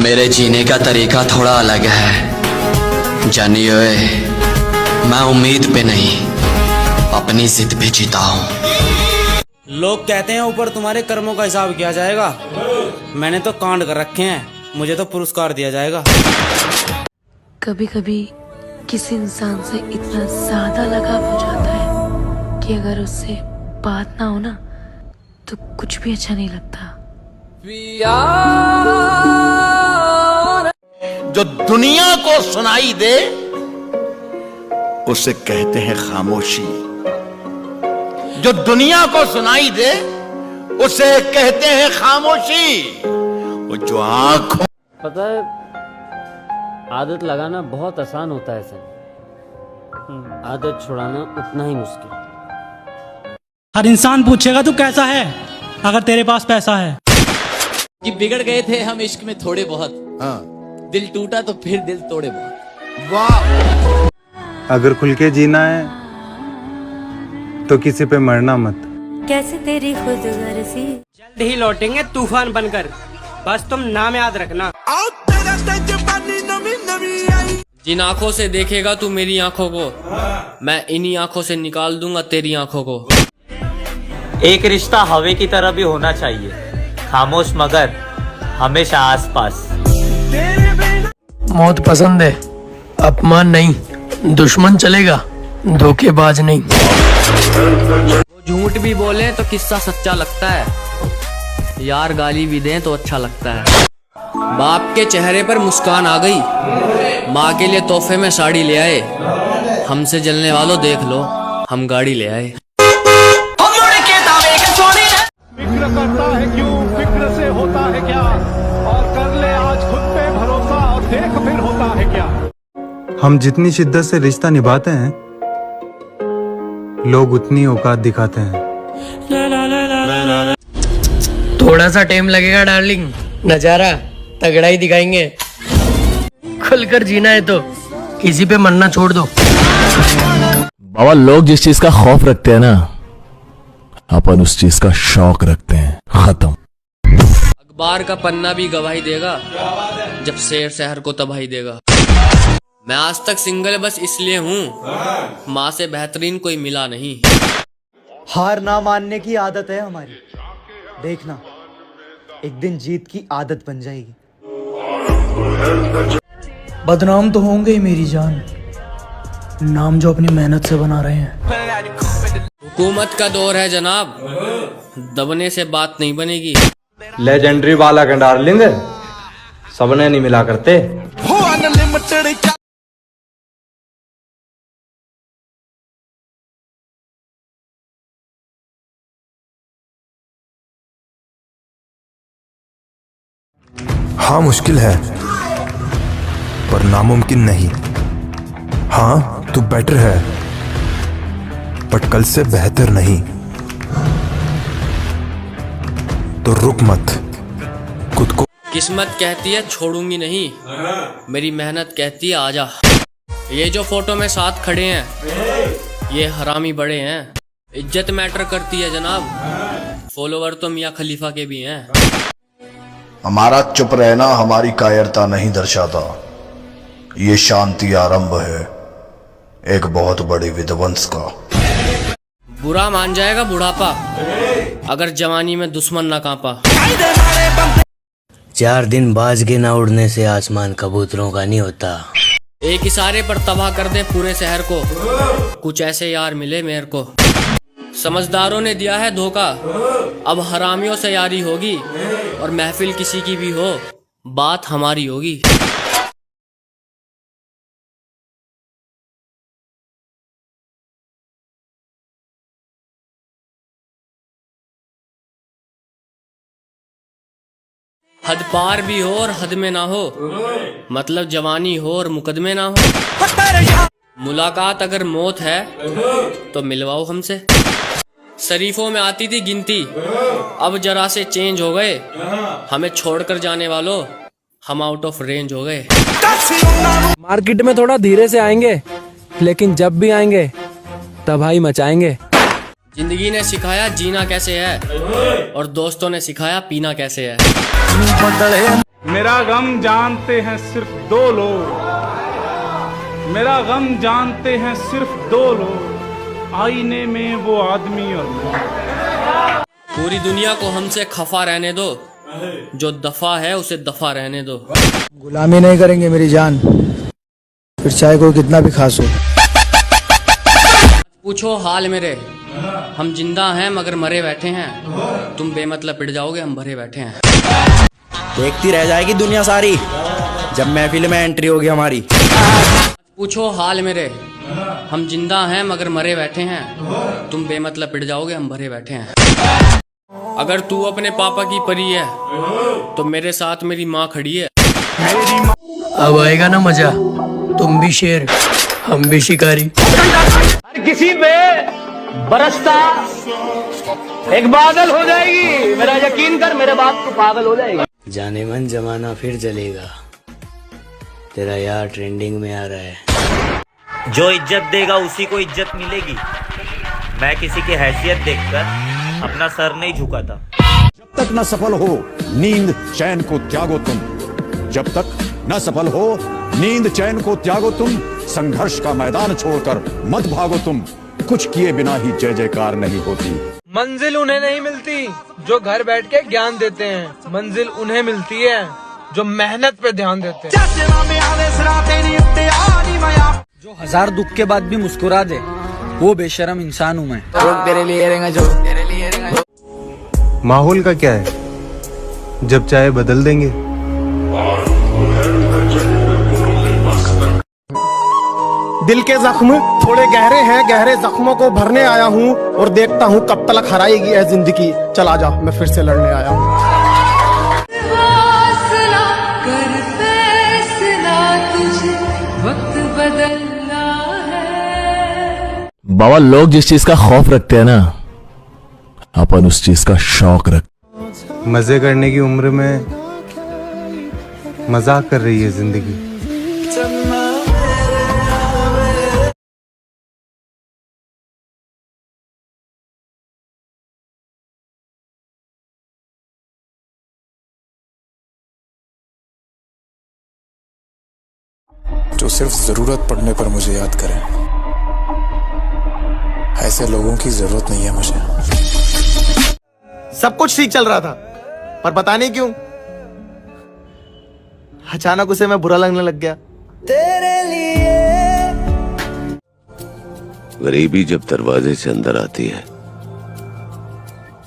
मेरे जीने का तरीका थोड़ा अलग है जानिए। मैं उम्मीद पे नहीं अपनी जिद पे जीता हूँ। लोग कहते हैं ऊपर तुम्हारे कर्मों का हिसाब किया जाएगा। मैंने तो कांड कर रखे हैं, मुझे तो पुरस्कार दिया जाएगा। कभी कभी किसी इंसान से इतना ज्यादा लगाव हो जाता है कि अगर उससे बात ना हो ना तो कुछ भी अच्छा नहीं लगता। जो दुनिया को सुनाई दे उसे कहते हैं खामोशी। जो दुनिया को सुनाई दे उसे कहते हैं खामोशी। वो जो आंखों पता है, आदत लगाना बहुत आसान होता है सर, आदत छुड़ाना उतना ही मुश्किल। हर इंसान पूछेगा तू कैसा है अगर तेरे पास पैसा है। कि बिगड़ गए थे हम इश्क में थोड़े बहुत, दिल टूटा तो फिर दिल तोड़े बहुत। वाह। अगर खुल के जीना है तो किसी पे मरना मत। कैसे तेरी खुदगर्जी। जल्द ही लौटेंगे तूफान बनकर, बस तुम नाम याद रखना। जिन आंखों से देखेगा तू मेरी आंखों को, मैं इन्हीं आंखों से निकाल दूंगा तेरी आंखों को। एक रिश्ता हवा की तरह भी होना चाहिए, खामोश मगर हमेशा आसपास। मौत पसंद है, अपमान नहीं, दुश्मन चलेगा, धोखेबाज नहीं। झूठ भी बोले तो किस्सा सच्चा लगता है, यार गाली भी दें तो अच्छा लगता है। बाप के चेहरे पर मुस्कान आ गई, माँ के लिए तोहफे में साड़ी ले आए। हमसे जलने वालों देख लो, हम गाड़ी ले आए। फिक्र करता है क्यों, फिक्र से होता है क्या, और कर ले आज खुद पे भरोसा और देख फिर होता है क्या। हम जितनी शिद्दत से रिश्ता निभाते हैं लोग उतनी औकात दिखाते हैं। थोड़ा सा टाइम लगेगा डार्लिंग, नजारा तगड़ा ही दिखाएंगे। खुलकर जीना है तो किसी पे मरना छोड़ दो। बाबा, लोग जिस चीज का खौफ रखते हैं ना, अपन उस चीज का शौक रखते हैं। खत्म। अखबार का पन्ना भी गवाही देगा जब शेर शहर को तबाही देगा। मैं आज तक सिंगल बस इसलिए हूँ, माँ से बेहतरीन कोई मिला नहीं। हार ना मानने की आदत है हमारी, देखना एक दिन जीत की आदत बन जाएगी। बदनाम तो होंगे ही मेरी जान, नाम जो अपनी मेहनत से बना रहे हैं। हुकूमत का दौर है जनाब, दबने से बात नहीं बनेगी। लेजेंडरी वाला का डार्लिंग, सबने नहीं मिला करते। हाँ, मुश्किल है पर नामुमकिन नहीं। हाँ, तू बेटर है बट कल से बेहतर नहीं। तो रुक मत, खुद को। किस्मत कहती है छोड़ूंगी नहीं, मेरी मेहनत कहती है आजा। ये जो फोटो में साथ खड़े हैं ये हरामी बड़े हैं। इज्जत मैटर करती है जनाब, फॉलोवर तो मियाँ खलीफा के भी हैं। हमारा चुप रहना हमारी कायरता नहीं दर्शाता, ये शांति आरंभ है एक बहुत बड़े विध्वंस का। बुरा मान जाएगा बुढ़ापा अगर जवानी में दुश्मन ना कांपा। 4 दिन बाज के ना उड़ने से आसमान कबूतरों का नहीं होता। एक इशारे पर तबाह कर दे पूरे शहर को, कुछ ऐसे यार मिले मेरे को। समझदारों ने दिया है धोखा, अब हरामियों से यारी होगी, और महफिल किसी की भी हो बात हमारी होगी। हद पार भी हो और हद में ना हो, मतलब जवानी हो और मुकदमे ना हो। मुलाकात अगर मौत है तो मिलवाओ हमसे। शरीफों में आती थी गिनती, अब जरा से चेंज हो गए। हमें छोड़कर जाने वालों हम आउट ऑफ रेंज हो गए। मार्केट में थोड़ा धीरे से आएंगे, लेकिन जब भी आएंगे तबाही मचाएंगे। जिंदगी ने सिखाया जीना कैसे है, और दोस्तों ने सिखाया पीना कैसे है। मेरा गम जानते हैं सिर्फ 2 लोग, मेरा गम जानते हैं सिर्फ 2 लोग, आईने में वो आदमी और मैं। पूरी दुनिया को हमसे खफा रहने दो, जो दफा है उसे दफा रहने दो। गुलामी नहीं करेंगे मेरी जान, फिर चाहे कोई कितना भी खास हो। पूछो हाल मेरे, हम जिंदा हैं मगर मरे बैठे हैं, तुम बेमतलब पिट जाओगे हम भरे बैठे हैं। देखती रह जाएगी दुनिया सारी जब महफिल में एंट्री होगी हमारी। पूछो हाल मेरे, हम जिंदा हैं मगर मरे बैठे हैं, तुम बेमतलब पिट जाओगे हम भरे बैठे हैं। अगर तू अपने पापा की परी है तो मेरे साथ मेरी माँ खड़ी है। अब आएगा ना मजा, तुम भी शेर हम भी शिकारी। हर किसी पे बरसता एक बादल हो जाएगी, मेरा यकीन कर, मेरे बाप को पागल हो जाएगी। जाने मन जमाना फिर जलेगा, तेरा यार ट्रेंडिंग में आ रहा है। जो इज्जत देगा उसी को इज्जत मिलेगी। मैं किसी की हैसियत देखकर अपना सर नहीं झुकाता। जब तक न सफल हो नींद चैन को त्यागो तुम, जब तक न सफल हो नींद चैन को त्यागो तुम, संघर्ष का मैदान छोड़कर मत भागो तुम, कुछ किए बिना ही जय जयकार नहीं होती। मंजिल उन्हें नहीं मिलती जो घर बैठ के ज्ञान देते हैं, मंजिल उन्हें मिलती है जो मेहनत पे ध्यान देते हैं। जो 1000 दुख के बाद भी मुस्कुरा दे वो बेशरम इंसान हूँ मैं। तेरे लिए रहेगा जो तेरे लिए रहेगा। माहौल का क्या है, जब चाहे बदल देंगे। दिल के जख्म थोड़े गहरे हैं, गहरे जख्मों को भरने आया हूँ और देखता हूँ कब तक हराएगी है जिंदगी। चला जा, मैं फिर से लड़ने आया हूँ। बाबा लोग जिस चीज का खौफ रखते हैं ना, अपन उस चीज का शौक रखते। मजे करने की उम्र में मजाक कर रही है जिंदगी। जो सिर्फ जरूरत पड़ने पर मुझे याद करें, ऐसे लोगों की जरूरत नहीं है मुझे। सब कुछ ठीक चल रहा था पर पता नहीं क्यों अचानक उसे मैं बुरा लगने लग गया। तेरे लिए गरीबी जब दरवाजे से अंदर आती है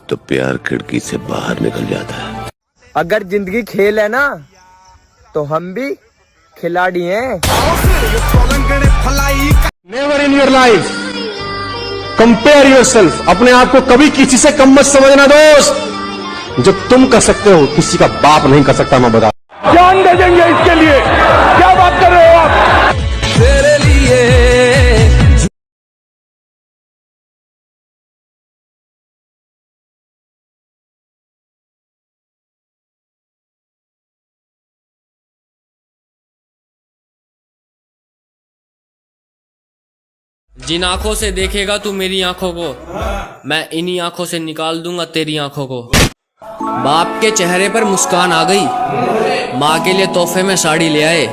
तो प्यार खिड़की से बाहर निकल जाता है। अगर जिंदगी खेल है ना तो हम भी खिलाड़ी हैं। Never in your life compare yourself. अपने आप को कभी किसी से कम मत समझना दोस्त। जो तुम कर सकते हो किसी का बाप नहीं कर सकता। मैं बता, जान दे देंगे इसके लिए। क्या बात कर रहे हो आप? तेरे लिए जिन आंखों से देखेगा तू मेरी आंखों को, मैं इन्हीं आंखों से निकाल दूंगा तेरी आंखों को। बाप के चेहरे पर मुस्कान आ गई, माँ के लिए तोहफे में साड़ी ले आए।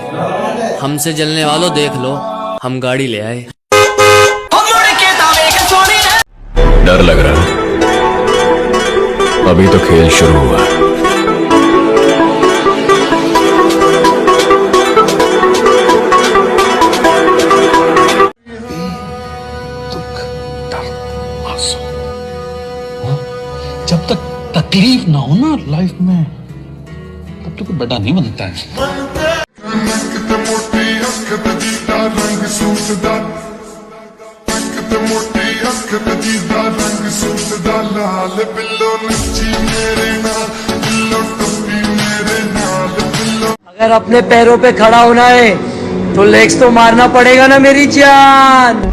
हमसे जलने वालों देख लो, हम गाड़ी ले आए। डर लग रहा है, अभी तो खेल शुरू हुआ। जब तक तकलीफ ना हो ना लाइफ में, तब तक बड़ा नहीं बनता है। अगर अपने पैरों पे खड़ा होना है तो लेग्स तो मारना पड़ेगा ना मेरी जान।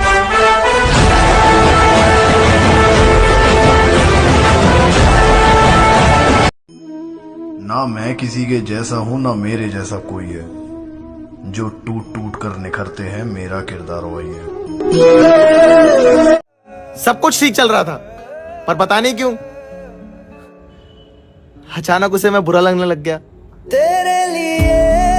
ना मैं किसी के जैसा हूँ ना मेरे जैसा कोई है। जो टूट टूट कर निखरते हैं मेरा किरदार वही है। सब कुछ ठीक चल रहा था पर पता नहीं क्यों अचानक उसे मैं बुरा लगने लग गया। तेरे लिए